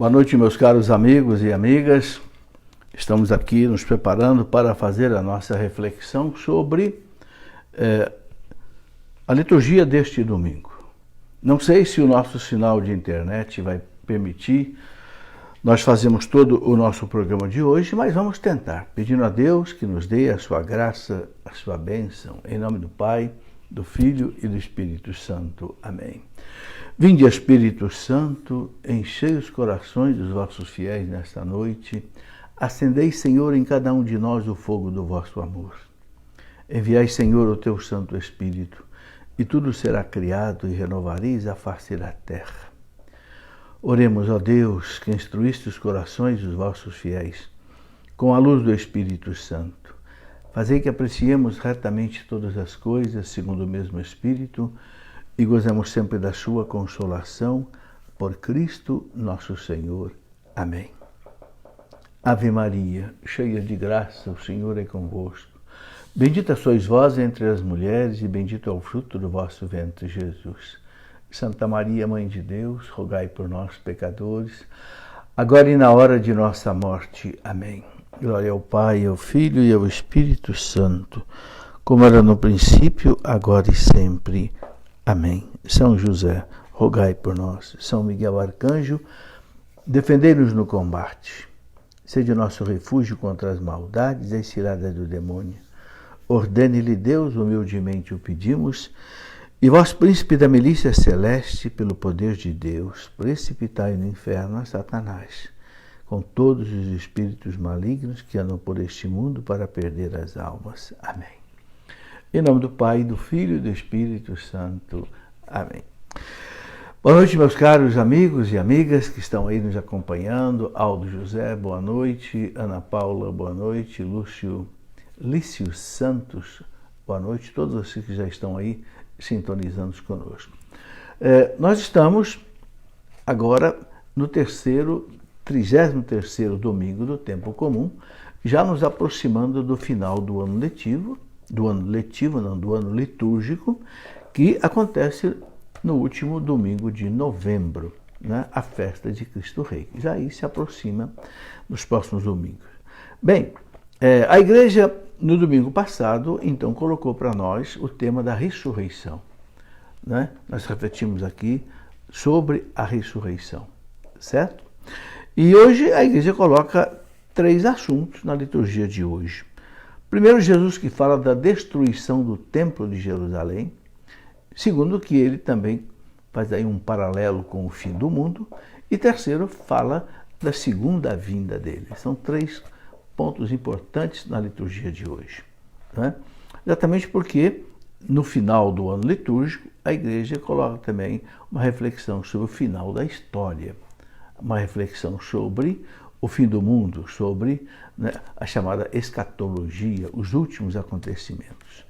Boa noite, meus caros amigos e amigas. Estamos aqui nos preparando para fazer a nossa reflexão sobre a liturgia deste domingo. Não sei se o nosso sinal de internet vai permitir nós fazemos todo o nosso programa de hoje, mas vamos tentar, pedindo a Deus que nos dê a sua graça, a sua bênção, em nome do Pai, do Filho e do Espírito Santo. Amém. Vinde, Espírito Santo, enchei os corações dos vossos fiéis nesta noite. Acendei, Senhor, em cada um de nós o fogo do vosso amor. Enviai, Senhor, o teu Santo Espírito, e tudo será criado e renovareis a face da terra. Oremos, ó Deus, que instruíste os corações dos vossos fiéis, com a luz do Espírito Santo. Fazei que apreciemos retamente todas as coisas, segundo o mesmo Espírito, e gozemos sempre da sua consolação, por Cristo nosso Senhor. Amém. Ave Maria, cheia de graça, o Senhor é convosco. Bendita sois vós entre as mulheres, e bendito é o fruto do vosso ventre, Jesus. Santa Maria, Mãe de Deus, rogai por nós, pecadores, agora e na hora de nossa morte. Amém. Glória ao Pai, ao Filho e ao Espírito Santo, como era no princípio, agora e sempre. Amém. São José, rogai por nós. São Miguel Arcanjo, defendei-nos no combate. Sede nosso refúgio contra as maldades e as ciladas do demônio. Ordene-lhe Deus, humildemente o pedimos, e vós, príncipe da milícia celeste, pelo poder de Deus, precipitai no inferno a Satanás, com todos os espíritos malignos que andam por este mundo para perder as almas. Amém. Em nome do Pai, do Filho e do Espírito Santo. Amém. Boa noite, meus caros amigos e amigas que estão aí nos acompanhando. Aldo José, boa noite. Ana Paula, boa noite. Lício Santos, boa noite. Todos vocês que já estão aí sintonizando conosco. Nós estamos agora no 33º domingo do tempo comum, já nos aproximando do final do ano letivo, do ano litúrgico, que acontece no último domingo de novembro, né? A festa de Cristo Rei. Já aí se aproxima nos próximos domingos. Bem, a igreja no domingo passado, então, colocou para nós o tema da ressurreição, né? Nós refletimos aqui sobre a ressurreição, certo? E hoje a igreja coloca 3 assuntos na liturgia de hoje. Primeiro, Jesus que fala da destruição do templo de Jerusalém. Segundo, que ele também faz aí um paralelo com o fim do mundo. E terceiro, fala da segunda vinda dele. São 3 pontos importantes na liturgia de hoje, né? Exatamente porque no final do ano litúrgico a igreja coloca também uma reflexão sobre o final da história, uma reflexão sobre o fim do mundo, sobre, né, a chamada escatologia, os últimos acontecimentos.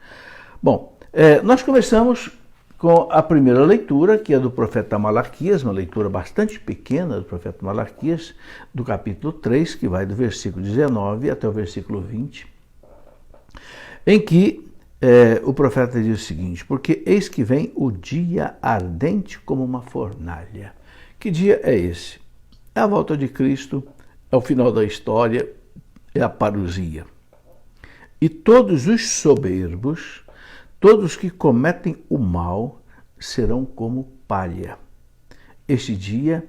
Bom, nós começamos com a primeira leitura, que é do profeta Malaquias, uma leitura bastante pequena do profeta Malaquias, do capítulo 3, que vai do versículo 19 até o versículo 20, em que o profeta diz o seguinte: porque eis que vem o dia ardente como uma fornalha. Que dia é esse? É a volta de Cristo, é o final da história, é a parousia. E todos os soberbos, todos que cometem o mal, serão como palha. Este dia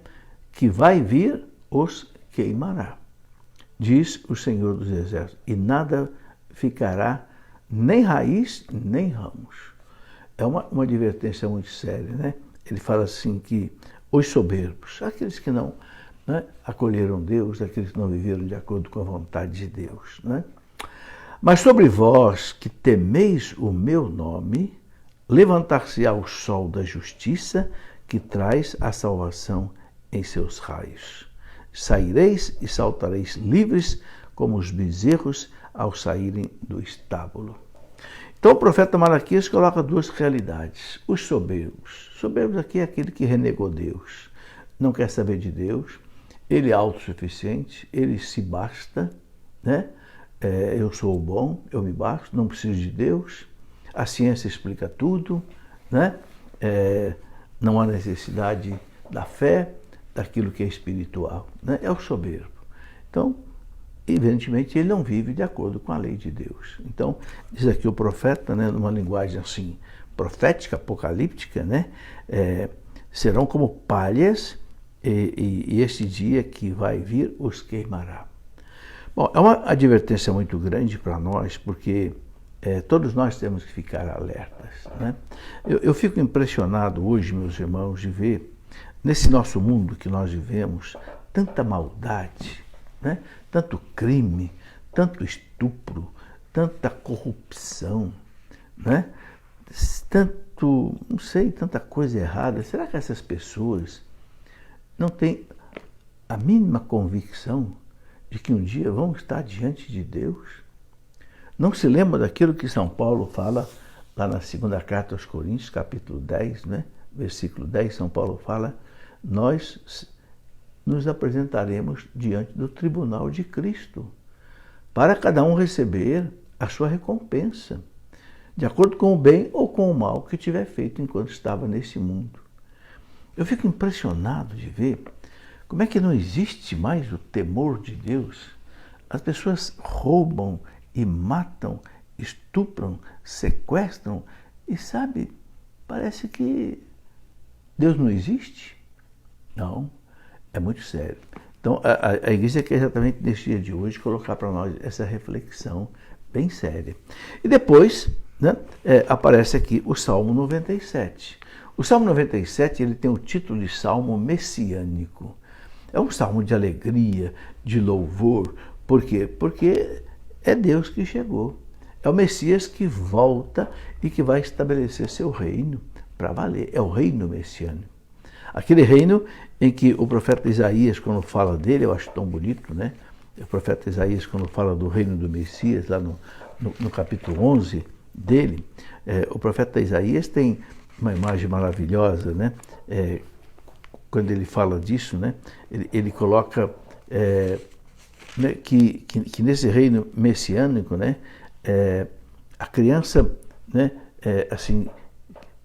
que vai vir os queimará, diz o Senhor dos Exércitos, e nada ficará, nem raiz, nem ramos. É uma advertência muito séria, né? Ele fala assim que os soberbos, aqueles que não, né, acolheram Deus, aqueles que não viveram de acordo com a vontade de Deus, né? Mas sobre vós que temeis o meu nome, levantar-se-á o sol da justiça, que traz a salvação em seus raios. Saireis e saltareis livres, como os bezerros ao saírem do estábulo. Então o profeta Malaquias coloca 2 realidades. Os soberbos. Soberbos aqui é aquele que renegou Deus, não quer saber de Deus, ele é autossuficiente, ele se basta, né? Eu sou bom, eu me basto, não preciso de Deus, a ciência explica tudo, né? Não há necessidade da fé, daquilo que é espiritual, né? É o soberbo. Então, evidentemente, ele não vive de acordo com a lei de Deus. Então, diz aqui o profeta, né, numa linguagem assim, profética, apocalíptica, né, serão como palhas, e este dia que vai vir os queimará. Bom, é uma advertência muito grande para nós, porque todos nós temos que ficar alertas, né? Eu fico impressionado hoje, meus irmãos, de ver, nesse nosso mundo que nós vivemos, tanta maldade, né? Tanto crime, tanto estupro, tanta corrupção, né? Tanto, não sei, tanta coisa errada. Será que essas pessoas não têm a mínima convicção de que um dia vão estar diante de Deus? Não se lembra daquilo que São Paulo fala lá na segunda carta aos Coríntios, capítulo 10, né? Versículo 10, São Paulo fala: nós nos apresentaremos diante do tribunal de Cristo, para cada um receber a sua recompensa, de acordo com o bem ou com o mal que tiver feito enquanto estava nesse mundo. Eu fico impressionado de ver como é que não existe mais o temor de Deus. As pessoas roubam e matam, estupram, sequestram, e sabe, parece que Deus não existe. Não. É muito sério. Então, a igreja quer exatamente nesse dia de hoje colocar para nós essa reflexão bem séria. E depois, né, aparece aqui o Salmo 97. O Salmo 97 ele tem o título de Salmo Messiânico. É um salmo de alegria, de louvor. Por quê? Porque é Deus que chegou. É o Messias que volta e que vai estabelecer seu reino para valer. É o reino messiânico. Aquele reino em que o profeta Isaías, quando fala dele, eu acho tão bonito, né? O profeta Isaías, quando fala do reino do Messias, lá no capítulo 11 dele, o profeta Isaías tem uma imagem maravilhosa, né? Quando ele fala disso, né? Ele coloca né, que nesse reino messiânico, né? A criança, né? Assim,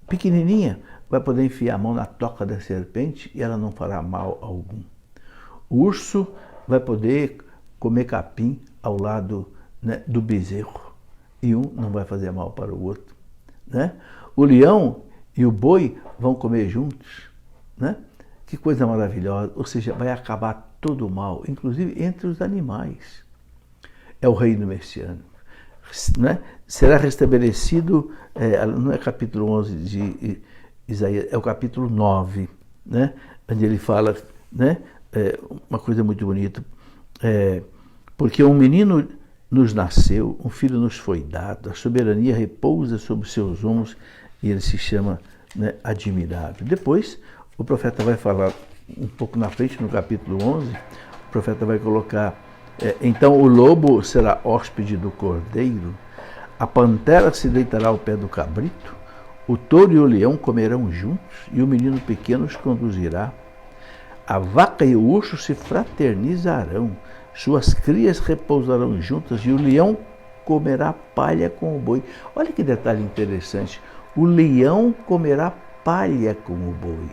pequenininha, vai poder enfiar a mão na toca da serpente e ela não fará mal algum. O urso vai poder comer capim ao lado, né, do bezerro e um não vai fazer mal para o outro, né? O leão e o boi vão comer juntos, né? Que coisa maravilhosa, ou seja, vai acabar todo o mal, inclusive entre os animais. É o reino messiânico, né? Será restabelecido, não é capítulo 11 de Isaías, é o capítulo 9, né? Onde ele fala, né? Uma coisa muito bonita, porque um menino nos nasceu, um filho nos foi dado, a soberania repousa sobre seus ombros e ele se chama, né, admirável. Depois, o profeta vai falar um pouco na frente, no capítulo 11, o profeta vai colocar, então o lobo será hóspede do cordeiro, a pantera se deitará ao pé do cabrito, o touro e o leão comerão juntos, e o menino pequeno os conduzirá. A vaca e o urso se fraternizarão, suas crias repousarão juntas, e o leão comerá palha com o boi. Olha que detalhe interessante. O leão comerá palha com o boi.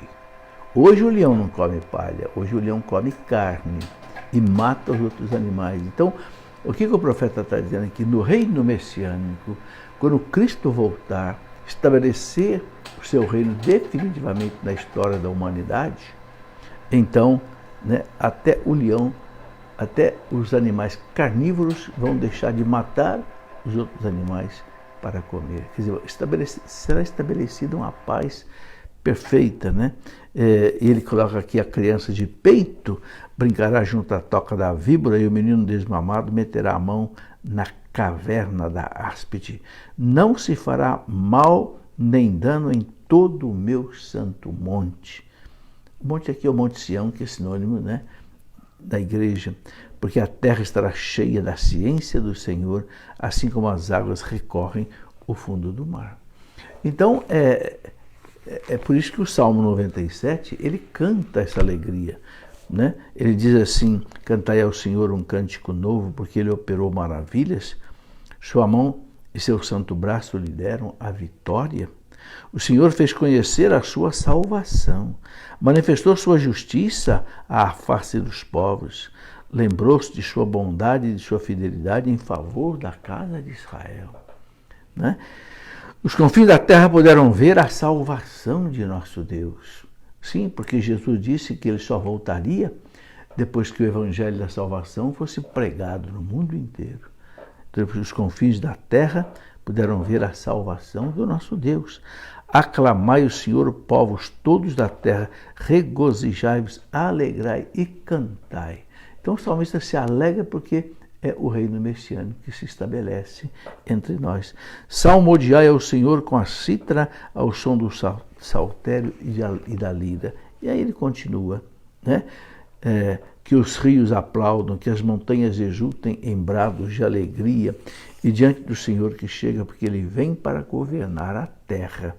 Hoje o leão não come palha, hoje o leão come carne e mata os outros animais. Então, o que o profeta está dizendo aqui? No reino messiânico, quando Cristo voltar, estabelecer o seu reino definitivamente na história da humanidade, então, né, até o leão, até os animais carnívoros vão deixar de matar os outros animais para comer. Quer dizer, será estabelecida uma paz perfeita, né? Ele coloca aqui: a criança de peito brincará junto à toca da víbora e o menino desmamado meterá a mão na caverna da áspide. Não se fará mal nem dano em todo o meu santo monte. O monte aqui é o Monte Sião, que é sinônimo, né, da igreja, porque a terra estará cheia da ciência do Senhor, assim como as águas recorrem o fundo do mar. Então, é por isso que o Salmo 97, ele canta essa alegria, né? Ele diz assim: cantai ao Senhor um cântico novo, porque ele operou maravilhas, sua mão e seu santo braço lhe deram a vitória. O Senhor fez conhecer a sua salvação, manifestou sua justiça à face dos povos, lembrou-se de sua bondade e de sua fidelidade em favor da casa de Israel. Né? Os confins da terra puderam ver a salvação de nosso Deus. Sim, porque Jesus disse que ele só voltaria depois que o evangelho da salvação fosse pregado no mundo inteiro. Então, os confins da terra puderam ver a salvação do nosso Deus. Aclamai o Senhor, povos todos da terra, regozijai-vos, alegrai e cantai. Então o salmista se alegra porque é o reino messiânico que se estabelece entre nós. Salmodiai ao Senhor com a cítara, ao som do saltério e da lira. E aí ele continua, né? Que os rios aplaudam, que as montanhas exultem em brados de alegria, e diante do Senhor que chega, porque ele vem para governar a terra.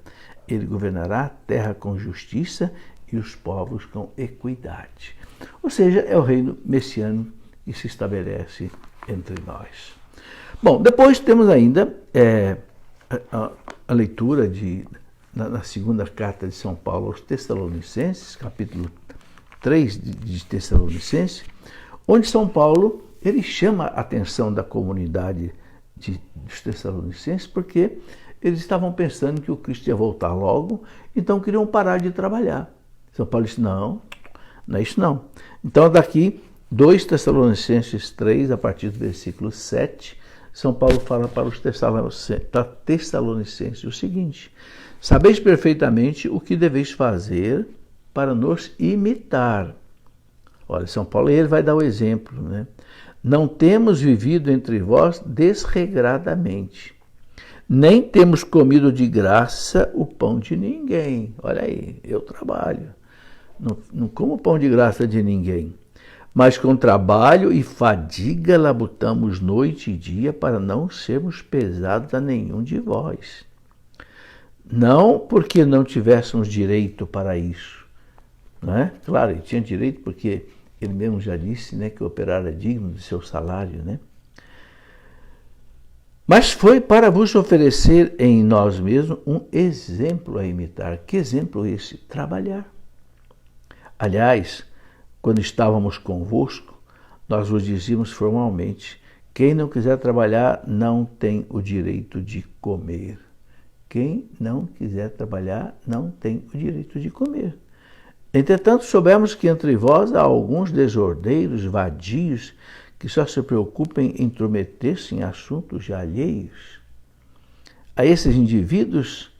Ele governará a terra com justiça e os povos com equidade. Ou seja, é o reino messiânico que se estabelece entre nós. Bom, depois temos ainda a leitura na segunda carta de São Paulo aos Tessalonicenses, capítulo 3 de Tessalonicenses, onde São Paulo ele chama a atenção da comunidade dos Tessalonicenses, porque eles estavam pensando que o Cristo ia voltar logo, então queriam parar de trabalhar. São Paulo disse, não é isso não. Então daqui, 2 Tessalonicenses 3, a partir do versículo 7, São Paulo fala para os Tessalonicenses o seguinte: sabeis perfeitamente o que deveis fazer para nos imitar. Olha, São Paulo ele vai dar o exemplo, né? Não temos vivido entre vós desregradamente, nem temos comido de graça o pão de ninguém. Olha aí, eu trabalho, não como pão de graça de ninguém, mas com trabalho e fadiga labutamos noite e dia para não sermos pesados a nenhum de vós. Não porque não tivéssemos direito para isso, não é? Claro, ele tinha direito porque ele mesmo já disse, né, que o operário é digno do seu salário, né? Mas foi para vos oferecer em nós mesmos um exemplo a imitar. Que exemplo esse? Trabalhar. Aliás, quando estávamos convosco, nós vos dizíamos formalmente: quem não quiser trabalhar não tem o direito de comer. Quem não quiser trabalhar não tem o direito de comer. Entretanto, soubemos que entre vós há alguns desordeiros, vadios, que só se preocupam em intrometer-se em assuntos alheios. A esses indivíduos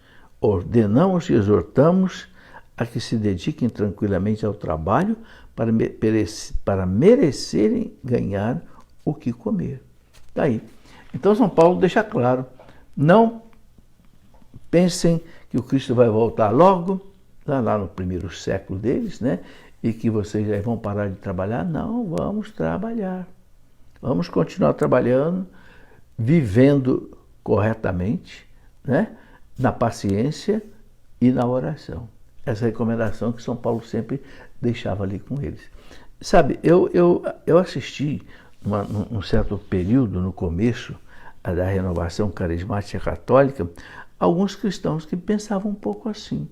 ordenamos e exortamos a que se dediquem tranquilamente ao trabalho para merecerem ganhar o que comer. Daí. Então São Paulo deixa claro, não pensem que o Cristo vai voltar logo, lá no primeiro século deles, né? E que vocês já vão parar de trabalhar. Não, vamos trabalhar. Vamos continuar trabalhando, vivendo corretamente, né? Na paciência e na oração. Essa recomendação que São Paulo sempre deixava ali com eles. Sabe, eu assisti num certo período, no começo da renovação carismática católica, alguns cristãos que pensavam um pouco assim: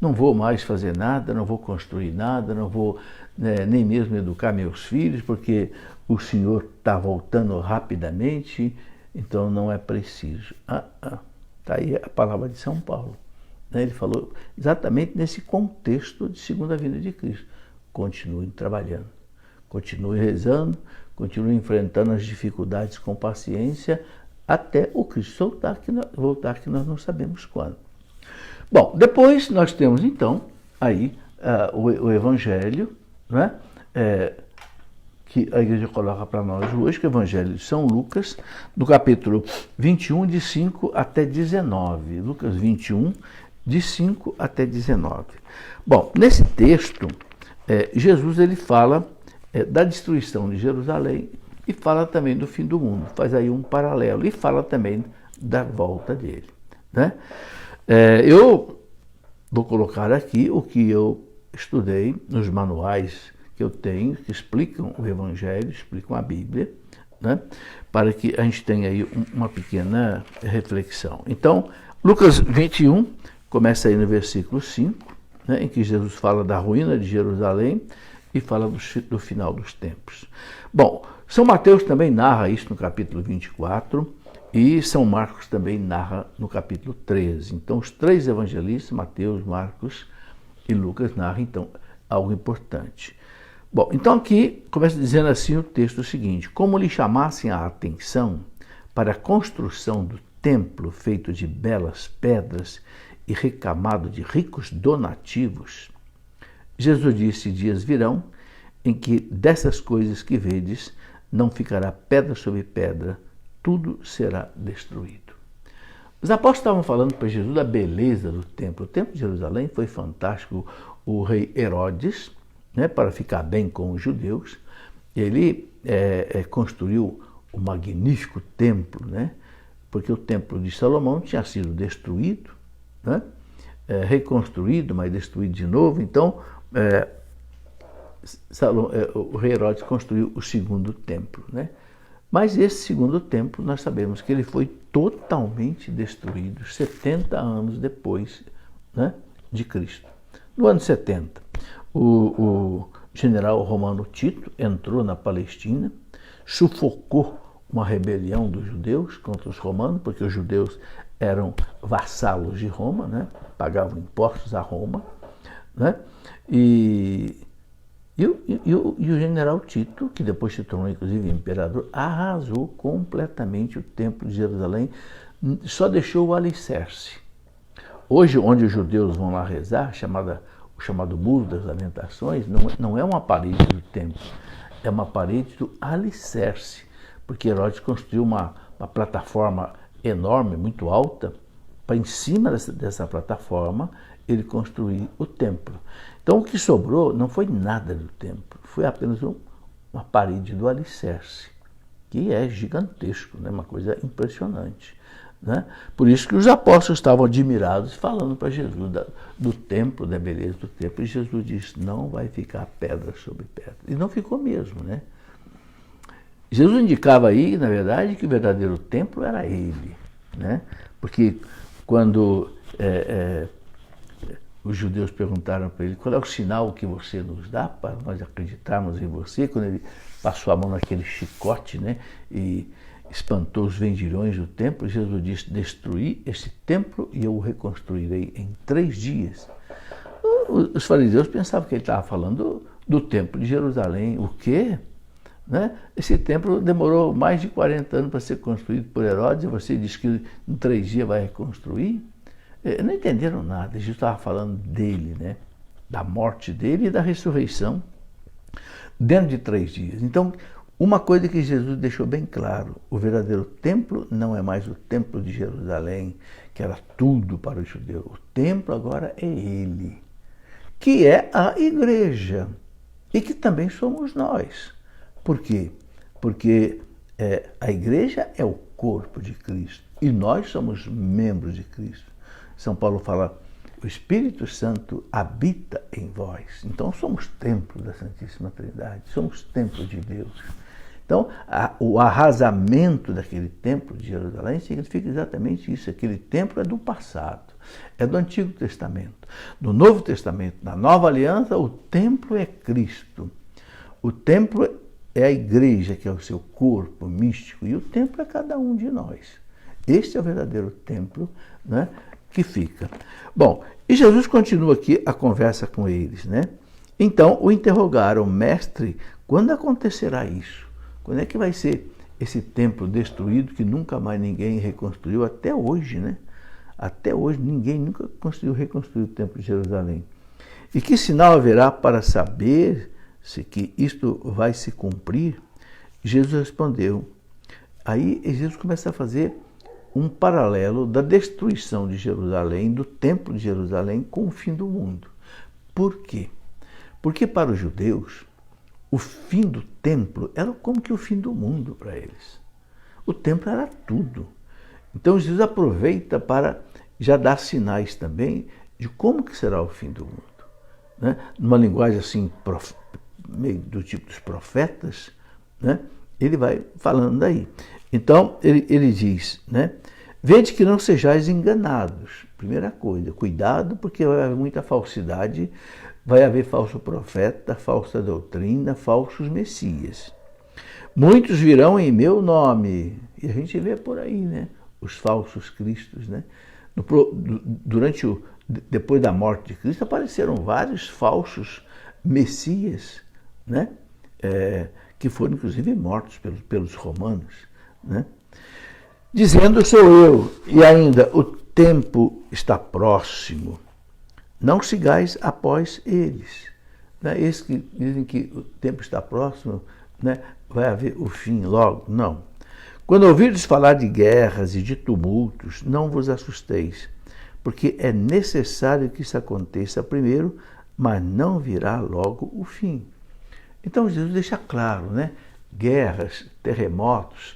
não vou mais fazer nada, não vou construir nada, não vou nem mesmo educar meus filhos, porque o Senhor está voltando rapidamente, então não é preciso. Está aí a palavra de São Paulo. Ele falou exatamente nesse contexto de segunda vinda de Cristo. Continuem trabalhando, continuem rezando, continuem enfrentando as dificuldades com paciência, até o Cristo voltar, que nós não sabemos quando. Bom, depois nós temos então aí o Evangelho, né? Que a igreja coloca para nós hoje, que é o Evangelho de São Lucas, no capítulo 21, de 5 até 19. Lucas 21, de 5 até 19. Bom, nesse texto, Jesus ele fala da destruição de Jerusalém e fala também do fim do mundo. Faz aí um paralelo e fala também da volta dele, né? Eu vou colocar aqui o que eu estudei nos manuais que eu tenho, que explicam o Evangelho, explicam a Bíblia, né? Para que a gente tenha aí uma pequena reflexão. Então, Lucas 21, começa aí no versículo 5, né, em que Jesus fala da ruína de Jerusalém e fala do final dos tempos. Bom, São Mateus também narra isso no capítulo 24 e São Marcos também narra no capítulo 13. Então, os três evangelistas, Mateus, Marcos e Lucas, narram, então, algo importante. Bom, então aqui começa dizendo assim o texto seguinte: como lhe chamassem a atenção para a construção do templo feito de belas pedras e recamado de ricos donativos, Jesus disse: dias virão em que dessas coisas que vedes não ficará pedra sobre pedra, tudo será destruído. Os apóstolos estavam falando para Jesus da beleza do templo. O templo de Jerusalém foi fantástico. O rei Herodes, né, para ficar bem com os judeus, ele construiu um magnífico templo, né, porque o templo de Salomão tinha sido destruído, né, reconstruído, mas destruído de novo. Então, o rei Herodes construiu o segundo templo, né? Mas esse segundo templo, nós sabemos que ele foi totalmente destruído 70 anos depois, né, de Cristo. No ano 70, o general romano Tito entrou na Palestina, sufocou uma rebelião dos judeus contra os romanos, porque os judeus eram vassalos de Roma, né? Pagavam impostos a Roma, né? E o general Tito, que depois se tornou inclusive imperador, arrasou completamente o templo de Jerusalém, só deixou o alicerce. Hoje, onde os judeus vão lá rezar, o chamado Muro das Lamentações, não é uma parede do templo, é uma parede do alicerce, porque Herodes construiu uma plataforma enorme, muito alta, para em cima dessa plataforma ele construir o templo. Então o que sobrou não foi nada do templo, foi apenas uma parede do alicerce, que é gigantesco, né? Uma coisa impressionante, né? Por isso que os apóstolos estavam admirados, falando para Jesus do templo, da beleza do templo, e Jesus disse: não vai ficar pedra sobre pedra. E não ficou mesmo, né? Jesus indicava aí, na verdade, que o verdadeiro templo era ele, né? Porque quando os judeus perguntaram para ele: qual é o sinal que você nos dá para nós acreditarmos em você? Quando ele passou a mão naquele chicote, né, e espantou os vendilhões do templo, Jesus disse: destruí esse templo e eu o reconstruirei em 3 dias. Os fariseus pensavam que ele estava falando do templo de Jerusalém. O quê? Né? Esse templo demorou mais de 40 anos para ser construído por Herodes e você diz que em 3 dias vai reconstruir? Não entenderam nada. Jesus estava falando dele, né? Da morte dele e da ressurreição dentro de 3 dias. Então, uma coisa que Jesus deixou bem claro: o verdadeiro templo não é mais o templo de Jerusalém, que era tudo para o judeu. O templo agora é ele, que é a igreja, e que também somos nós. Por quê? Porque a igreja é o corpo de Cristo e nós somos membros de Cristo. São Paulo fala: o Espírito Santo habita em vós. Então somos templo da Santíssima Trindade, somos templo de Deus. Então o arrasamento daquele templo de Jerusalém significa exatamente isso. Aquele templo é do passado, é do Antigo Testamento. No Novo Testamento, na Nova Aliança, o templo é Cristo. O templo é a igreja, que é o seu corpo místico, e o templo é cada um de nós. Este é o verdadeiro templo, né, que fica. Bom, e Jesus continua aqui a conversa com eles, né? Então o interrogaram: mestre, quando acontecerá isso? Quando é que vai ser esse templo destruído que nunca mais ninguém reconstruiu até hoje, né? Até hoje ninguém nunca conseguiu reconstruir o templo de Jerusalém. E que sinal haverá para saber se que isto vai se cumprir? Jesus respondeu. Aí Jesus começa a fazer um paralelo da destruição de Jerusalém, do templo de Jerusalém, com o fim do mundo. Por quê? Porque para os judeus, o fim do templo era como que o fim do mundo para eles. O templo era tudo. Então Jesus aproveita para já dar sinais também de como que será o fim do mundo, né? Numa linguagem assim, meio do tipo dos profetas, né? Ele vai falando daí. Então ele diz, né? Vede que não sejais enganados. Primeira coisa, cuidado, porque vai haver muita falsidade, vai haver falso profeta, falsa doutrina, falsos messias. Muitos virão em meu nome. E a gente vê por aí, né? Os falsos cristos, né? Depois da morte de Cristo, apareceram vários falsos messias, né? Que foram, inclusive, mortos pelos romanos, né? Dizendo, sou eu, e ainda, o tempo está próximo. Não sigais após eles. Né? Esses que dizem que o tempo está próximo, né? Vai haver o fim logo. Não. Quando ouvirdes falar de guerras e de tumultos, não vos assusteis, porque é necessário que isso aconteça primeiro, mas não virá logo o fim. Então Jesus deixa claro, né? Guerras, terremotos,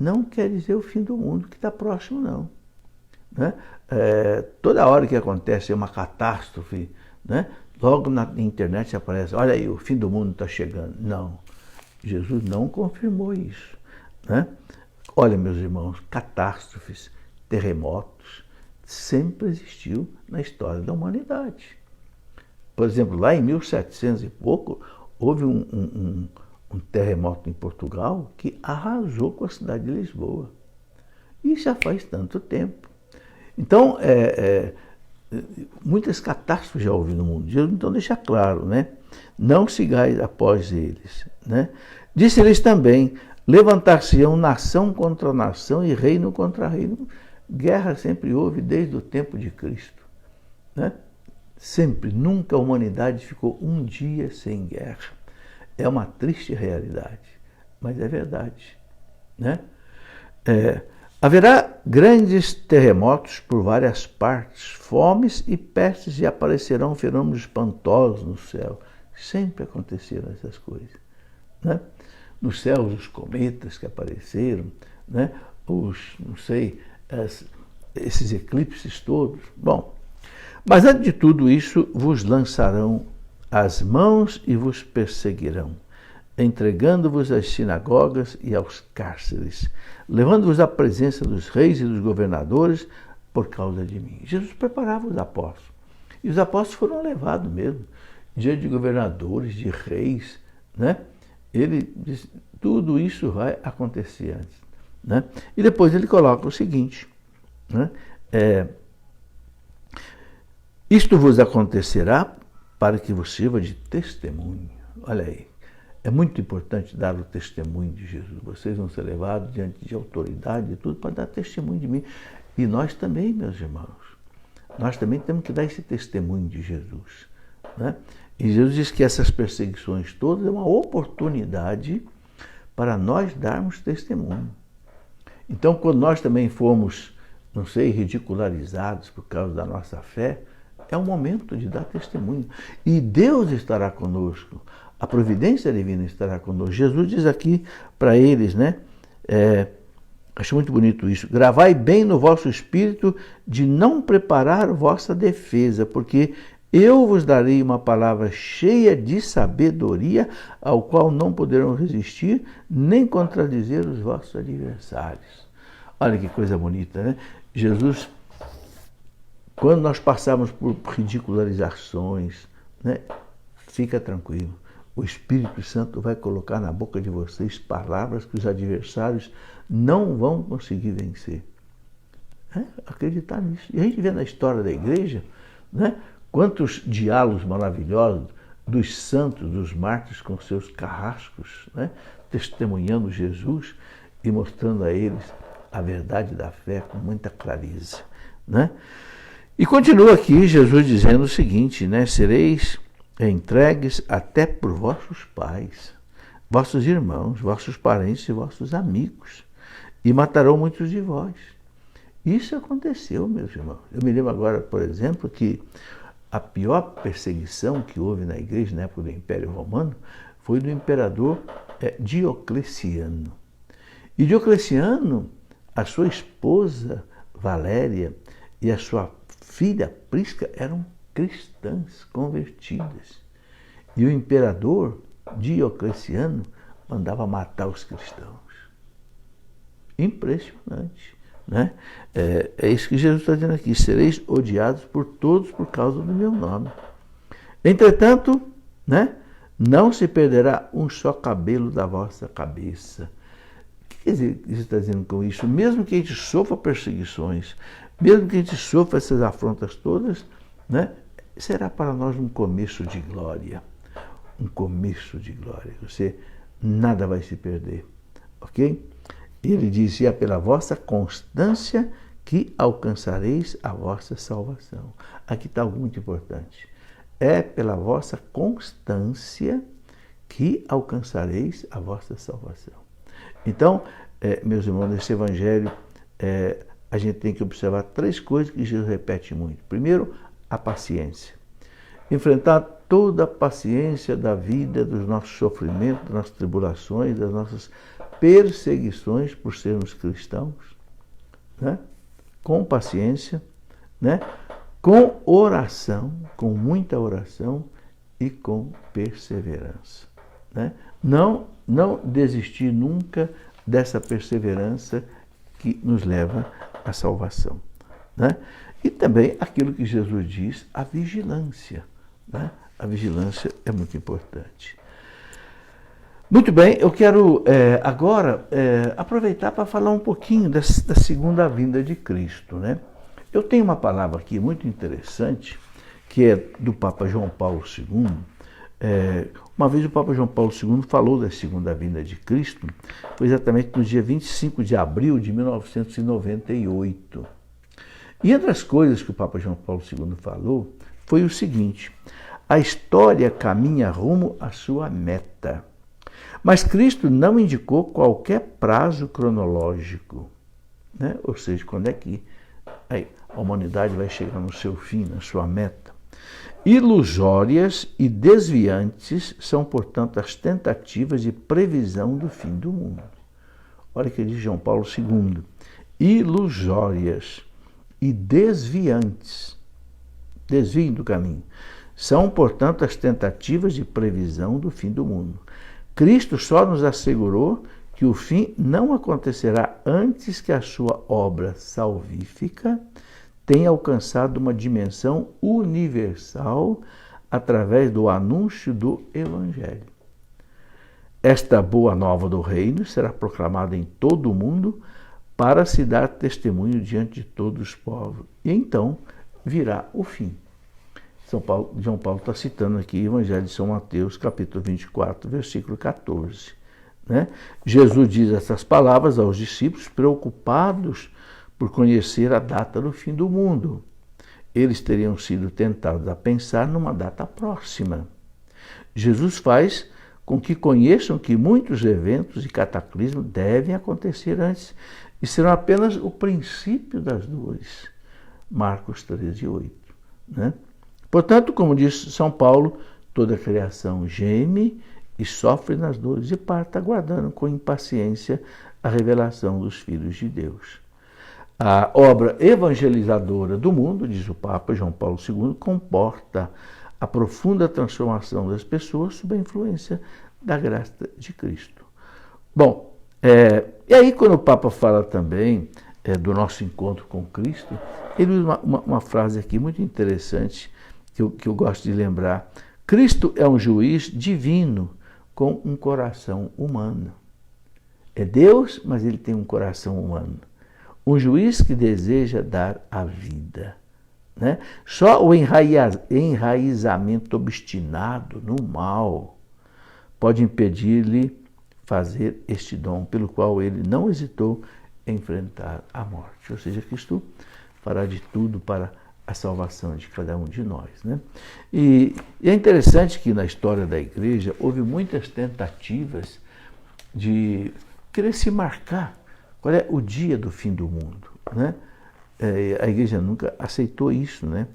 não quer dizer o fim do mundo que está próximo, não. Né? Toda hora que acontece uma catástrofe, né? Logo na internet aparece, olha aí, o fim do mundo está chegando. Não, Jesus não confirmou isso. Né? Olha, meus irmãos, catástrofes, terremotos, sempre existiu na história da humanidade. Por exemplo, lá em 1700 e pouco, houve um terremoto em Portugal que arrasou com a cidade de Lisboa. E já faz tanto tempo. Então, muitas catástrofes já houve no mundo. Jesus então deixa claro, né? Não sigais após eles. Né? Disse-lhes também, levantar-se-ão nação contra nação e reino contra reino. Guerra sempre houve desde o tempo de Cristo. Né? Sempre, nunca a humanidade ficou um dia sem guerra. É uma triste realidade, mas é verdade. Né? Haverá grandes terremotos por várias partes, fomes e pestes, e aparecerão fenômenos espantosos no céu. Sempre aconteceram essas coisas. Né? Nos céus, os cometas que apareceram, né? Esses eclipses todos. Bom, mas antes de tudo isso, vos lançarão as mãos e vos perseguirão, entregando-vos às sinagogas e aos cárceres, levando-vos à presença dos reis e dos governadores por causa de mim. Jesus preparava os apóstolos. E os apóstolos foram levados mesmo, diante de governadores, de reis. Né? Ele disse, tudo isso vai acontecer antes. Né? E depois ele coloca o seguinte, né? Isto vos acontecerá para que vos sirva de testemunho. Olha aí, é muito importante dar o testemunho de Jesus. Vocês vão ser levados diante de autoridade e tudo para dar testemunho de mim. E nós também, meus irmãos, nós também temos que dar esse testemunho de Jesus. Né? E Jesus diz que essas perseguições todas é uma oportunidade para nós darmos testemunho. Então, quando nós também fomos, não sei, ridicularizados por causa da nossa fé, é um momento de dar testemunho. E Deus estará conosco. A providência divina estará conosco. Jesus diz aqui para eles, né? Acho muito bonito isso. Gravai bem no vosso espírito de não preparar vossa defesa, porque eu vos darei uma palavra cheia de sabedoria, ao qual não poderão resistir, nem contradizer os vossos adversários. Olha que coisa bonita, né? Jesus, quando nós passarmos por ridicularizações, né? Fica tranquilo. O Espírito Santo vai colocar na boca de vocês palavras que os adversários não vão conseguir vencer. Acreditar nisso. E a gente vê na história da igreja, né? Quantos diálogos maravilhosos dos santos, dos mártires com seus carrascos, né? Testemunhando Jesus e mostrando a eles a verdade da fé com muita clareza. Né? E continua aqui Jesus dizendo o seguinte, né? Sereis entregues até por vossos pais, vossos irmãos, vossos parentes e vossos amigos, e matarão muitos de vós. Isso aconteceu, meus irmãos. Eu me lembro agora, por exemplo, que a pior perseguição que houve na igreja na época do Império Romano foi do imperador Diocleciano. E Diocleciano, a sua esposa Valéria e a sua filha Prisca eram cristãs convertidas. E o imperador Diocleciano mandava matar os cristãos. Impressionante. né? É isso que Jesus está dizendo aqui: sereis odiados por todos por causa do meu nome. Entretanto, né, não se perderá um só cabelo da vossa cabeça. O que quer dizer, Jesus está dizendo com isso? Mesmo que a gente sofra perseguições, mesmo que a gente sofra essas afrontas todas, né, será para nós um começo de glória. Um começo de glória. Você nada vai se perder. Ok? Ele dizia: é pela vossa constância que alcançareis a vossa salvação. Aqui está algo muito importante. É pela vossa constância que alcançareis a vossa salvação. Então, meus irmãos, nesse evangelho, a gente tem que observar 3 coisas que Jesus repete muito. Primeiro, a paciência. Enfrentar toda a paciência da vida, dos nossos sofrimentos, das nossas tribulações, das nossas perseguições por sermos cristãos, né? Com paciência, né? Com oração, com muita oração e com perseverança, né? Não desistir nunca dessa perseverança que nos leva à salvação, né? E também aquilo que Jesus diz, a vigilância, né? A vigilância é muito importante. Muito bem, eu quero agora aproveitar para falar um pouquinho da segunda vinda de Cristo, né? Eu tenho uma palavra aqui muito interessante, que é do Papa João Paulo II. Uma vez o Papa João Paulo II falou da segunda vinda de Cristo, foi exatamente no dia 25 de abril de 1998. E entre as coisas que o Papa João Paulo II falou, foi o seguinte: a história caminha rumo à sua meta. Mas Cristo não indicou qualquer prazo cronológico, né? Ou seja, quando é que a humanidade vai chegar no seu fim, na sua meta. Ilusórias e desviantes são, portanto, as tentativas de previsão do fim do mundo. Olha o que diz João Paulo II. Ilusórias e desviantes, desviem do caminho, são, portanto, as tentativas de previsão do fim do mundo. Cristo só nos assegurou que o fim não acontecerá antes que a sua obra salvífica tenha alcançado uma dimensão universal através do anúncio do Evangelho. Esta boa nova do reino será proclamada em todo o mundo para se dar testemunho diante de todos os povos. E então virá o fim. João Paulo está citando aqui o Evangelho de São Mateus, capítulo 24, versículo 14. Né? Jesus diz essas palavras aos discípulos preocupados por conhecer a data do fim do mundo. Eles teriam sido tentados a pensar numa data próxima. Jesus faz com que conheçam que muitos eventos e cataclismos devem acontecer antes e serão apenas o princípio das dores. Marcos 13:8. Né? Portanto, como diz São Paulo, toda a criação geme e sofre nas dores de parto, aguardando com impaciência a revelação dos filhos de Deus. A obra evangelizadora do mundo, diz o Papa João Paulo II, comporta a profunda transformação das pessoas sob a influência da graça de Cristo. Bom, e aí quando o Papa fala também do nosso encontro com Cristo, ele usa uma frase aqui muito interessante que eu gosto de lembrar. Cristo é um juiz divino com um coração humano. É Deus, mas ele tem um coração humano. Um juiz que deseja dar a vida. Né? Só o enraizamento obstinado no mal pode impedir-lhe fazer este dom, pelo qual ele não hesitou em enfrentar a morte. Ou seja, Cristo fará de tudo para a salvação de cada um de nós. Né? E é interessante que na história da igreja houve muitas tentativas de querer se marcar qual é o dia do fim do mundo. Né? A igreja nunca aceitou isso. Né?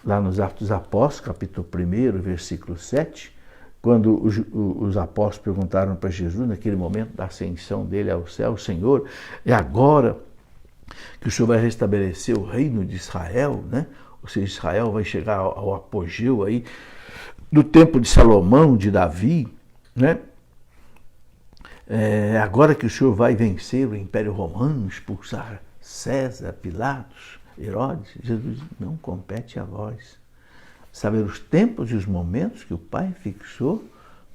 Lá nos Atos dos Apóstolos, capítulo 1, versículo 7, quando os apóstolos perguntaram para Jesus, naquele momento da ascensão dele ao céu: Senhor, é agora que o Senhor vai restabelecer o reino de Israel, né? Ou seja, Israel vai chegar ao apogeu aí do tempo de Salomão, de Davi, né? agora que o Senhor vai vencer o Império Romano, expulsar César, Pilatos, Herodes, Jesus diz, não compete a vós saber os tempos e os momentos que o Pai fixou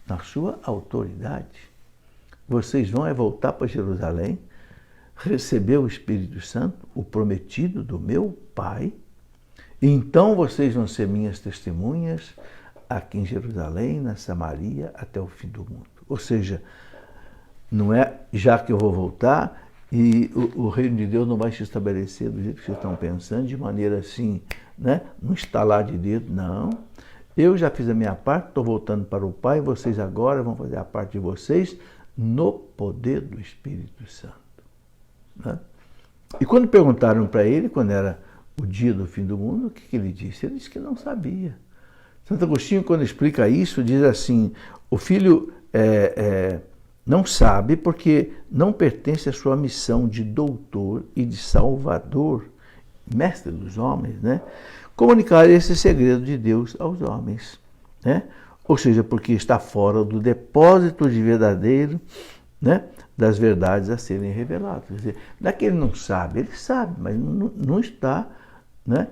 na sua autoridade. Vocês vão voltar para Jerusalém, receber o Espírito Santo, o prometido do meu Pai, e então vocês vão ser minhas testemunhas aqui em Jerusalém, na Samaria, até o fim do mundo. Ou seja, não é já que eu vou voltar e o reino de Deus não vai se estabelecer do jeito que vocês estão pensando, de maneira assim, né? Não estalar de dedo, não. Eu já fiz a minha parte, estou voltando para o Pai, vocês agora vão fazer a parte de vocês no poder do Espírito Santo. Né? E quando perguntaram para ele, quando era o dia do fim do mundo, o que ele disse? Ele disse que não sabia. Santo Agostinho, quando explica isso, diz assim, o filho não sabe porque não pertence à sua missão de doutor e de salvador, mestre dos homens, né? Comunicar esse segredo de Deus aos homens, né? Ou seja, porque está fora do depósito de verdadeiro, né, das verdades a serem reveladas. Quer dizer, não é que ele não sabe, ele sabe, mas não está, né,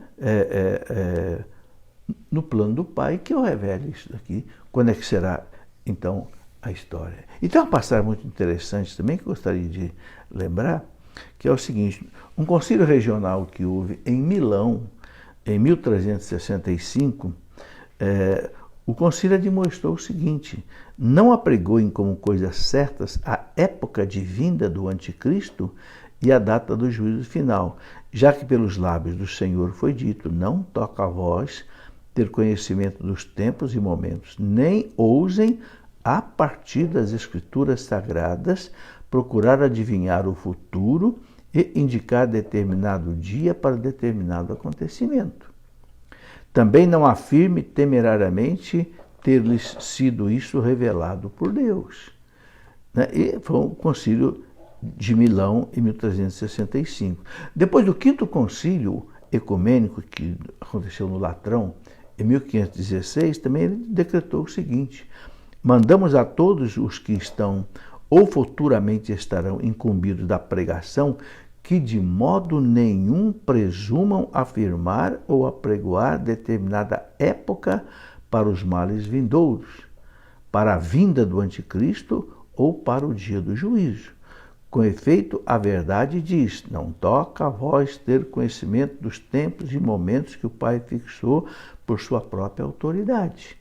no plano do Pai que eu revele isso daqui. Quando é que será, então, a história? E tem uma passagem muito interessante também que eu gostaria de lembrar, que é o seguinte, um concílio regional que houve em Milão, em 1365, o concílio demonstrou o seguinte, não apregoem como coisas certas a época de vinda do anticristo e a data do juízo final, já que pelos lábios do Senhor foi dito, não toca a vós ter conhecimento dos tempos e momentos, nem ousem, a partir das escrituras sagradas, procurar adivinhar o futuro e indicar determinado dia para determinado acontecimento. Também não afirme temerariamente ter-lhes sido isso revelado por Deus. E foi o concílio de Milão em 1365. Depois do quinto concílio ecumênico, que aconteceu no Latrão, em 1516, também ele decretou o seguinte, mandamos a todos os que estão ou futuramente estarão incumbidos da pregação que de modo nenhum presumam afirmar ou apregoar determinada época para os males vindouros, para a vinda do anticristo ou para o dia do juízo. Com efeito, a verdade diz, não toca a vós ter conhecimento dos tempos e momentos que o Pai fixou por sua própria autoridade.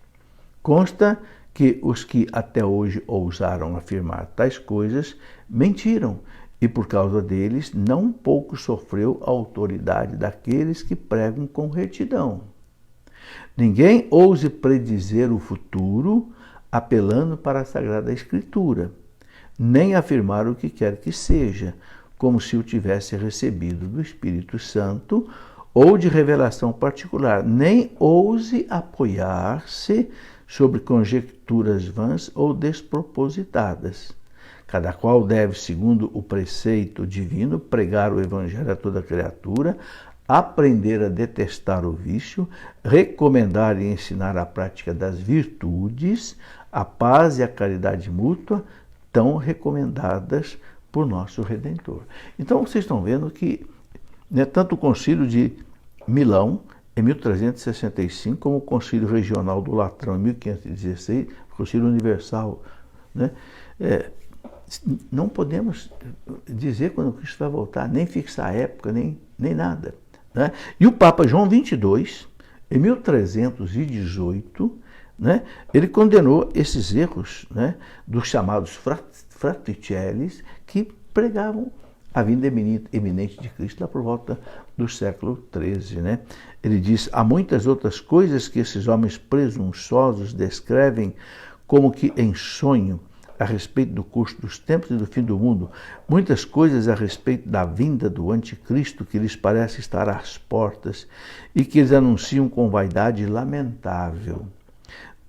Consta que os que até hoje ousaram afirmar tais coisas mentiram, e por causa deles não pouco sofreu a autoridade daqueles que pregam com retidão. Ninguém ouse predizer o futuro apelando para a Sagrada Escritura, nem afirmar o que quer que seja, como se o tivesse recebido do Espírito Santo ou de revelação particular, nem ouse apoiar-se sobre conjecturas vãs ou despropositadas. Cada qual deve, segundo o preceito divino, pregar o Evangelho a toda criatura, aprender a detestar o vício, recomendar e ensinar a prática das virtudes, a paz e a caridade mútua, tão recomendadas por nosso Redentor. Então, vocês estão vendo que tanto o Concílio de Milão, em 1365, como o Concílio Regional do Latrão, em 1516, o Concílio Universal, não podemos dizer quando Cristo vai voltar, nem fixar a época, nem nada. Né? E o Papa João XXII, em 1318, ele condenou esses erros, dos chamados fraticellis, que pregavam a vinda eminente de Cristo lá por volta do século XIII. Ele diz, há muitas outras coisas que esses homens presunçosos descrevem como que em sonho, a respeito do curso dos tempos e do fim do mundo, muitas coisas a respeito da vinda do anticristo que lhes parece estar às portas e que eles anunciam com vaidade lamentável.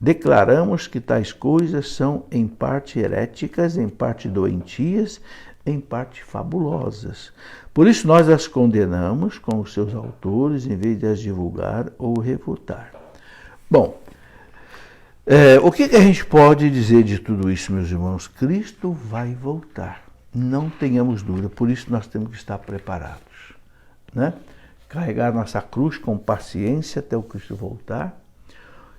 Declaramos que tais coisas são em parte heréticas, em parte doentias, em parte fabulosas. Por isso nós as condenamos com os seus autores, em vez de as divulgar ou refutar. Bom, O que a gente pode dizer de tudo isso, meus irmãos? Cristo vai voltar. Não tenhamos dúvida, por isso nós temos que estar preparados, né? Carregar nossa cruz com paciência até o Cristo voltar.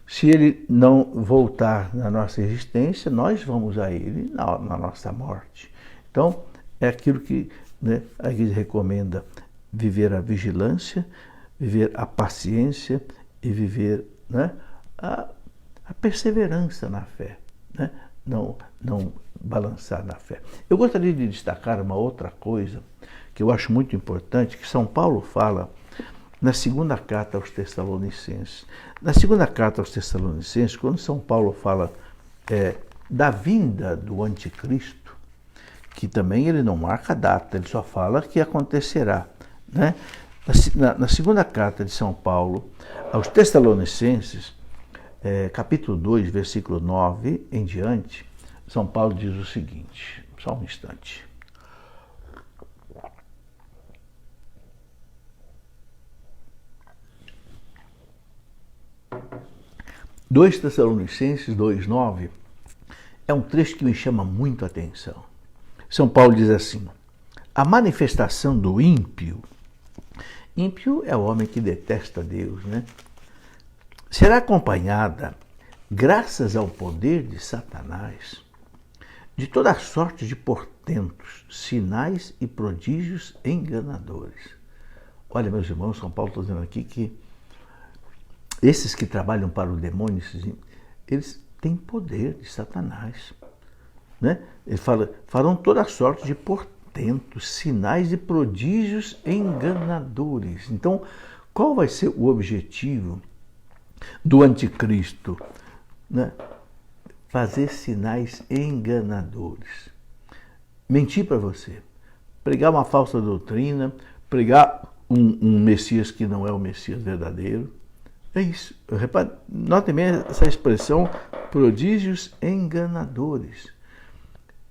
Se ele não voltar na nossa existência, nós vamos a ele na nossa morte. Então, é aquilo que, né, a Igreja recomenda: viver a vigilância, viver a paciência e viver, né, a perseverança na fé, né? Não balançar na fé. Eu gostaria de destacar uma outra coisa que eu acho muito importante, que São Paulo fala na segunda carta aos Tessalonicenses. Na segunda carta aos Tessalonicenses, quando São Paulo fala da vinda do anticristo, que também ele não marca data, ele só fala que acontecerá, né? Na segunda carta de São Paulo aos Tessalonicenses, capítulo 2, versículo 9 em diante, São Paulo diz o seguinte, só um instante. Dois Tessalonicenses 2,9 é um trecho que me chama muito a atenção. São Paulo diz assim: a manifestação do ímpio é o homem que detesta Deus, né? Será acompanhada, graças ao poder de Satanás, de toda sorte de portentos, sinais e prodígios enganadores. Olha, meus irmãos, São Paulo está dizendo aqui que esses que trabalham para o demônio, eles têm poder de Satanás, né? Ele farão toda sorte de portentos, sinais e prodígios enganadores. Então, qual vai ser o objetivo do anticristo? Né? Fazer sinais enganadores. Mentir para você. Pregar uma falsa doutrina, pregar um Messias que não é o Messias verdadeiro. É isso. Notem bem essa expressão, prodígios enganadores.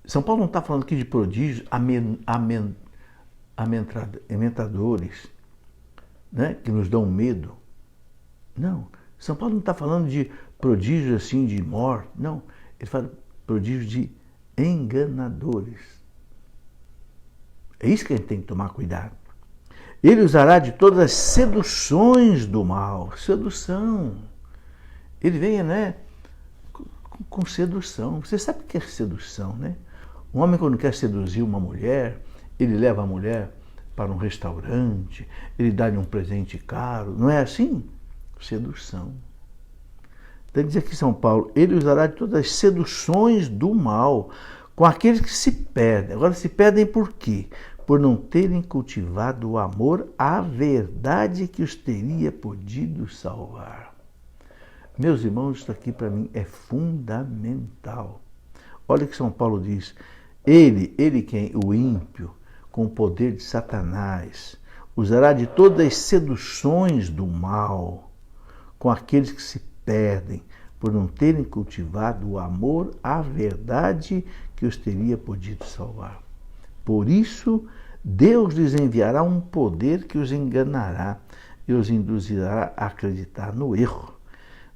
São Paulo não está falando aqui de prodígios amedrontadores, né, que nos dão medo. Não. São Paulo não está falando de prodígios assim de morte. Não. Ele fala prodígios de enganadores. É isso que a gente tem que tomar cuidado. Ele usará de todas as seduções do mal. Sedução. Ele vem, né, com sedução. Você sabe o que é sedução, né? Um homem, quando quer seduzir uma mulher, ele leva a mulher para um restaurante, ele dá-lhe um presente caro. Não é assim? Sedução. Então, diz aqui São Paulo: ele usará de todas as seduções do mal com aqueles que se perdem. Agora, se perdem por quê? Por não terem cultivado o amor à verdade que os teria podido salvar. Meus irmãos, isso aqui para mim é fundamental. Olha o que São Paulo diz: ele quem? O ímpio, com o poder de Satanás, usará de todas as seduções do mal com aqueles que se perdem, por não terem cultivado o amor à verdade que os teria podido salvar. Por isso, Deus lhes enviará um poder que os enganará e os induzirá a acreditar no erro.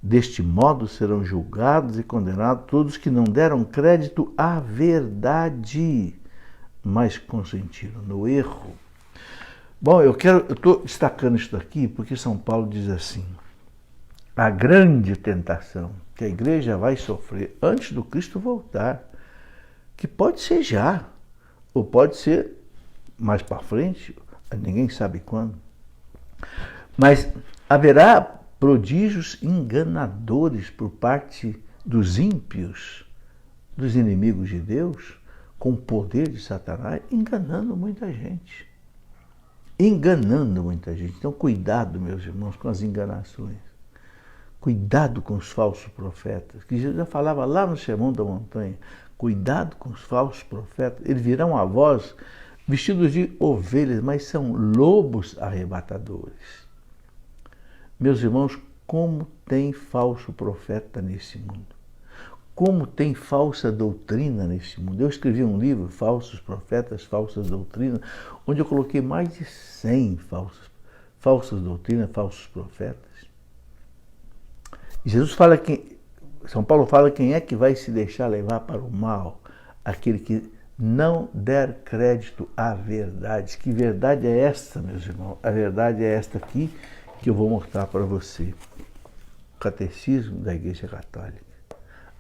Deste modo serão julgados e condenados todos que não deram crédito à verdade, mas consentiram no erro. Bom, eu estou destacando isso daqui porque São Paulo diz assim: a grande tentação que a igreja vai sofrer antes do Cristo voltar, que pode ser já, ou pode ser mais para frente, ninguém sabe quando, mas haverá prodígios enganadores por parte dos ímpios, dos inimigos de Deus, com o poder de Satanás, enganando muita gente. Enganando muita gente. Então, cuidado, meus irmãos, com as enganações. Cuidado com os falsos profetas, que Jesus já falava lá no Sermão da Montanha. Cuidado com os falsos profetas. Eles virão a vós vestidos de ovelhas, mas são lobos arrebatadores. Meus irmãos, como tem falso profeta nesse mundo? Como tem falsa doutrina nesse mundo? Eu escrevi um livro, Falsos Profetas, Falsas Doutrinas, onde eu coloquei mais de 100 falsas doutrinas, falsos profetas. E Jesus fala que São Paulo fala: quem é que vai se deixar levar para o mal? Aquele que não der crédito à verdade. Que verdade é esta, meus irmãos? A verdade é esta aqui que eu vou mostrar para você. O Catecismo da Igreja Católica.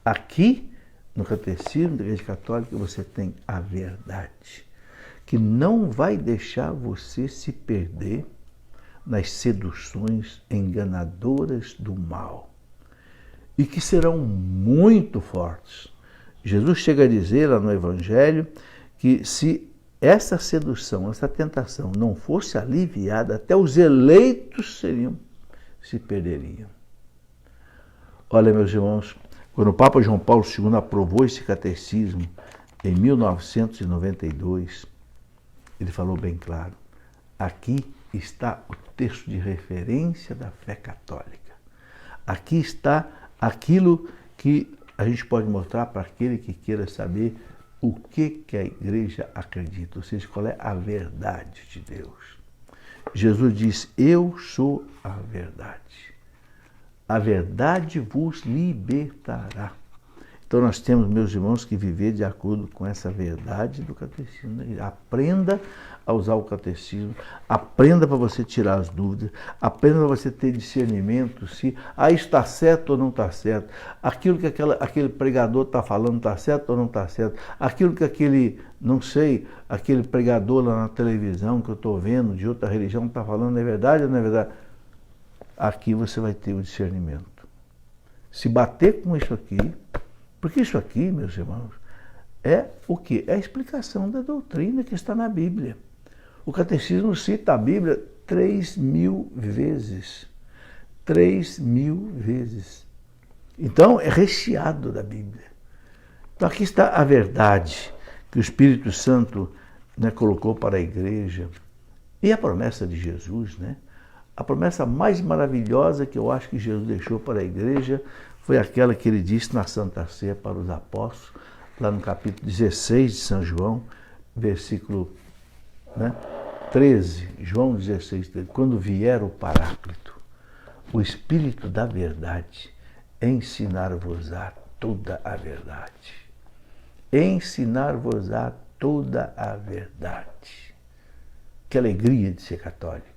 Aqui, no Catecismo da Igreja Católica, você tem a verdade, que não vai deixar você se perder nas seduções enganadoras do mal, e que serão muito fortes. Jesus chega a dizer lá no Evangelho que se essa sedução, essa tentação não fosse aliviada, até os eleitos se perderiam. Olha, meus irmãos, quando o Papa João Paulo II aprovou esse catecismo em 1992, ele falou bem claro: aqui está o texto de referência da fé católica. Aqui está aquilo que a gente pode mostrar para aquele que queira saber o que a igreja acredita, ou seja, qual é a verdade de Deus. Jesus diz: eu sou a verdade. A verdade vos libertará. Então nós temos, meus irmãos, que viver de acordo com essa verdade do catecismo. Aprenda a usar o catecismo, aprenda para você tirar as dúvidas, aprenda para você ter discernimento se está certo ou não está certo, aquilo que aquele pregador está falando está certo ou não está certo, aquilo que aquele pregador lá na televisão que eu estou vendo de outra religião está falando é verdade ou não é verdade. Aqui você vai ter o discernimento. Se bater com isso aqui, porque isso aqui, meus irmãos, é o quê? É a explicação da doutrina que está na Bíblia. O catecismo cita a Bíblia 3.000 vezes. 3.000 vezes. Então, é recheado da Bíblia. Então, aqui está a verdade que o Espírito Santo, né, colocou para a igreja. E a promessa de Jesus, né? A promessa mais maravilhosa que eu acho que Jesus deixou para a igreja foi aquela que ele disse na Santa Ceia para os apóstolos, lá no capítulo 16 de São João, versículo 13, João 16, 13. Quando vier o Paráclito, o Espírito da verdade, ensinar-vos-á toda a verdade. Ensinar-vos-á toda a verdade. Que alegria de ser católico.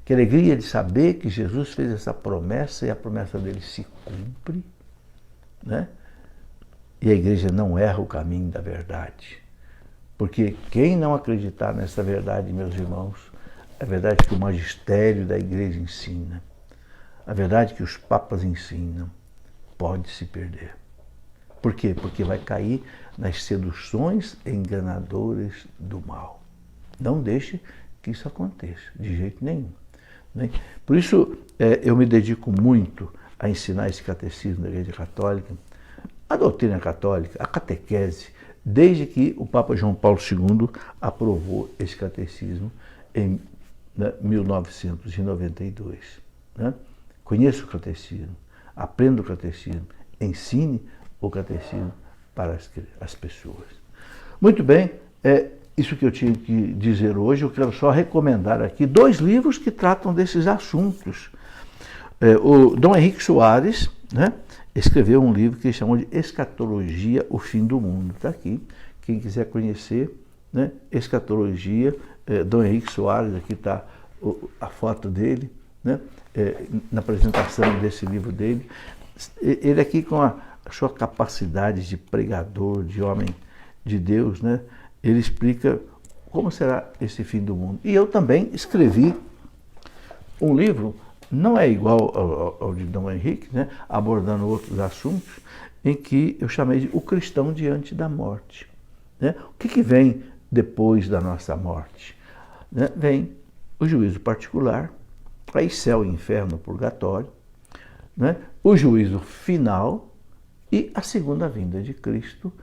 Que alegria de saber que Jesus fez essa promessa e a promessa dele se cumpre, né? E a igreja não erra o caminho da verdade. Porque quem não acreditar nessa verdade, meus irmãos, a verdade que o magistério da igreja ensina, a verdade que os papas ensinam, pode se perder. Por quê? Porque vai cair nas seduções enganadoras do mal. Não deixe que isso aconteça, de jeito nenhum. Por isso, eu me dedico muito a ensinar esse catecismo da Igreja Católica, a doutrina católica, a catequese, desde que o Papa João Paulo II aprovou esse catecismo em 1992. Né? Conheça o catecismo, aprenda o catecismo, ensine o catecismo para as pessoas. Muito bem, isso que eu tinha que dizer hoje. Eu quero só recomendar aqui 2 livros que tratam desses assuntos. O Dom Henrique Soares, né, escreveu um livro que ele chamou de Escatologia, o Fim do Mundo. Está aqui, quem quiser conhecer, né, Escatologia, Dom Henrique Soares, aqui está a foto dele, né, na apresentação desse livro dele. Ele aqui com a sua capacidade de pregador, de homem de Deus, né, ele explica como será esse fim do mundo. E eu também escrevi um livro, não é igual ao de Dom Henrique, né, abordando outros assuntos, em que eu chamei de O Cristão Diante da Morte. Né? O que vem depois da nossa morte? Né? Vem o juízo particular, aí céu, inferno, purgatório, né? O juízo final e a segunda vinda de Cristo,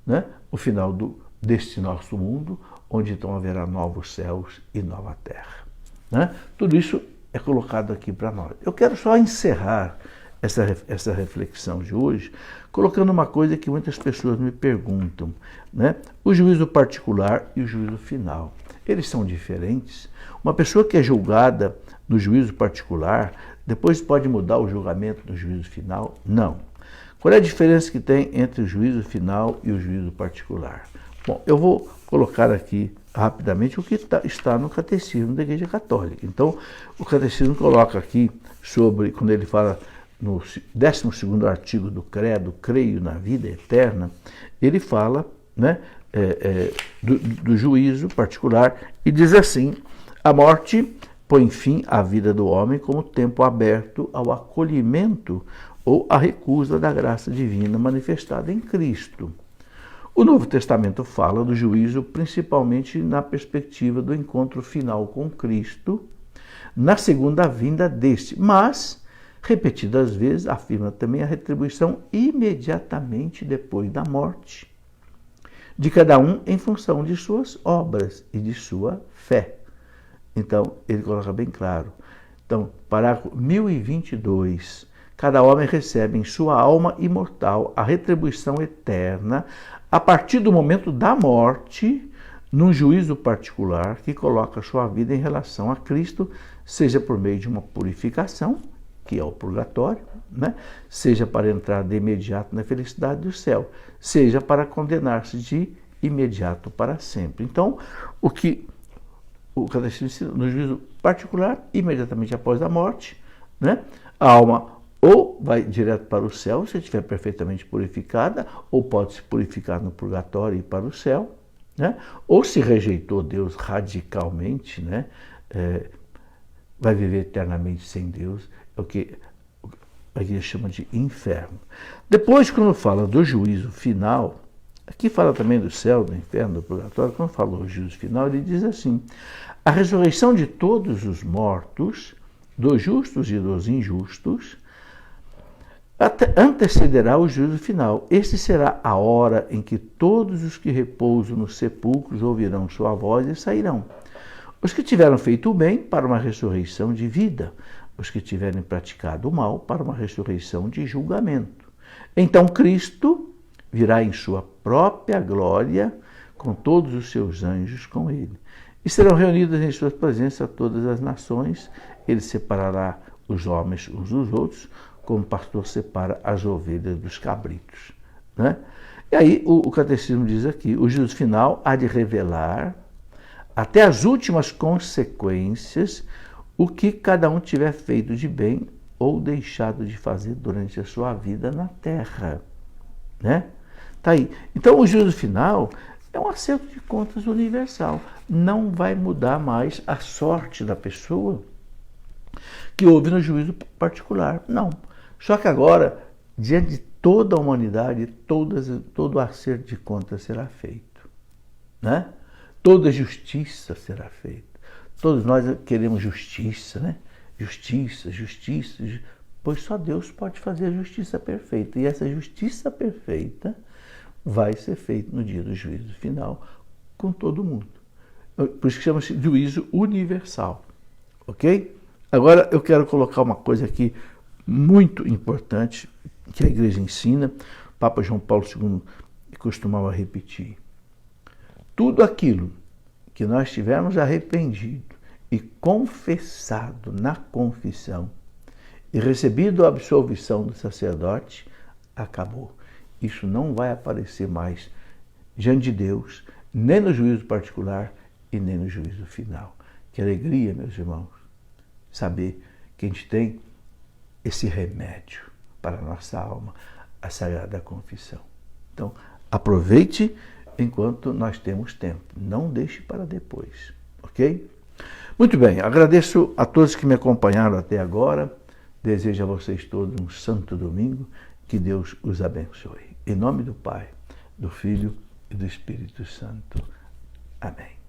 né? O final deste nosso mundo, onde então haverá novos céus e nova terra. Né? Tudo isso é colocado aqui para nós. Eu quero só encerrar essa reflexão de hoje, colocando uma coisa que muitas pessoas me perguntam, né? O juízo particular e o juízo final, eles são diferentes? Uma pessoa que é julgada no juízo particular, depois pode mudar o julgamento no juízo final? Não. Qual é a diferença que tem entre o juízo final e o juízo particular? Bom, eu vou colocar aqui rapidamente o que está no Catecismo da Igreja Católica. Então, o Catecismo coloca aqui sobre, quando ele fala no 12º artigo do Credo, creio na vida eterna, ele fala, né, do juízo particular e diz assim: a morte põe fim à vida do homem como tempo aberto ao acolhimento ou à recusa da graça divina manifestada em Cristo. O Novo Testamento fala do juízo principalmente na perspectiva do encontro final com Cristo, na segunda vinda deste, mas, repetidas vezes, afirma também a retribuição imediatamente depois da morte, de cada um em função de suas obras e de sua fé. Então, ele coloca bem claro. Então, parágrafo 1022, cada homem recebe em sua alma imortal a retribuição eterna a partir do momento da morte, num juízo particular que coloca sua vida em relação a Cristo, seja por meio de uma purificação, que é o purgatório, né? Seja para entrar de imediato na felicidade do céu, seja para condenar-se de imediato para sempre. Então, o que o Catecismo ensina no juízo particular, imediatamente após a morte, né? A alma ou vai direto para o céu, se estiver perfeitamente purificada, ou pode se purificar no purgatório e ir para o céu, né? Ou se rejeitou Deus radicalmente, né? Vai viver eternamente sem Deus, é o que a igreja chama de inferno. Depois, quando fala do juízo final, aqui fala também do céu, do inferno, do purgatório, quando fala do juízo final, ele diz assim: a ressurreição de todos os mortos, dos justos e dos injustos, antecederá o juízo final. Este será a hora em que todos os que repousam nos sepulcros ouvirão sua voz e sairão. Os que tiveram feito o bem, para uma ressurreição de vida. Os que tiverem praticado o mal, para uma ressurreição de julgamento. Então Cristo virá em sua própria glória, com todos os seus anjos com ele. E serão reunidas em sua presença todas as nações. Ele separará os homens uns dos outros, como o pastor separa as ovelhas dos cabritos, né? E aí o Catecismo diz aqui: o juízo final há de revelar, até as últimas consequências, o que cada um tiver feito de bem ou deixado de fazer durante a sua vida na terra, né? Tá aí. Então o juízo final é um acerto de contas universal. Não vai mudar mais a sorte da pessoa que houve no juízo particular. Não. Só que agora, diante de toda a humanidade, todo o acerto de contas será feito, né? Toda justiça será feita. Todos nós queremos justiça, né? Justiça, justiça, pois só Deus pode fazer a justiça perfeita. E essa justiça perfeita vai ser feita no dia do juízo final com todo mundo. Por isso que chama-se juízo universal, ok? Agora eu quero colocar uma coisa aqui muito importante que a igreja ensina, o Papa João Paulo II costumava repetir: tudo aquilo que nós tivermos arrependido e confessado na confissão e recebido a absolvição do sacerdote, acabou. Isso não vai aparecer mais diante de Deus, nem no juízo particular e nem no juízo final. Que alegria, meus irmãos, saber que a gente tem esse remédio para a nossa alma, a Sagrada Confissão. Então, aproveite enquanto nós temos tempo. Não deixe para depois, ok? Muito bem, agradeço a todos que me acompanharam até agora. Desejo a vocês todos um santo domingo. Que Deus os abençoe. Em nome do Pai, do Filho e do Espírito Santo. Amém.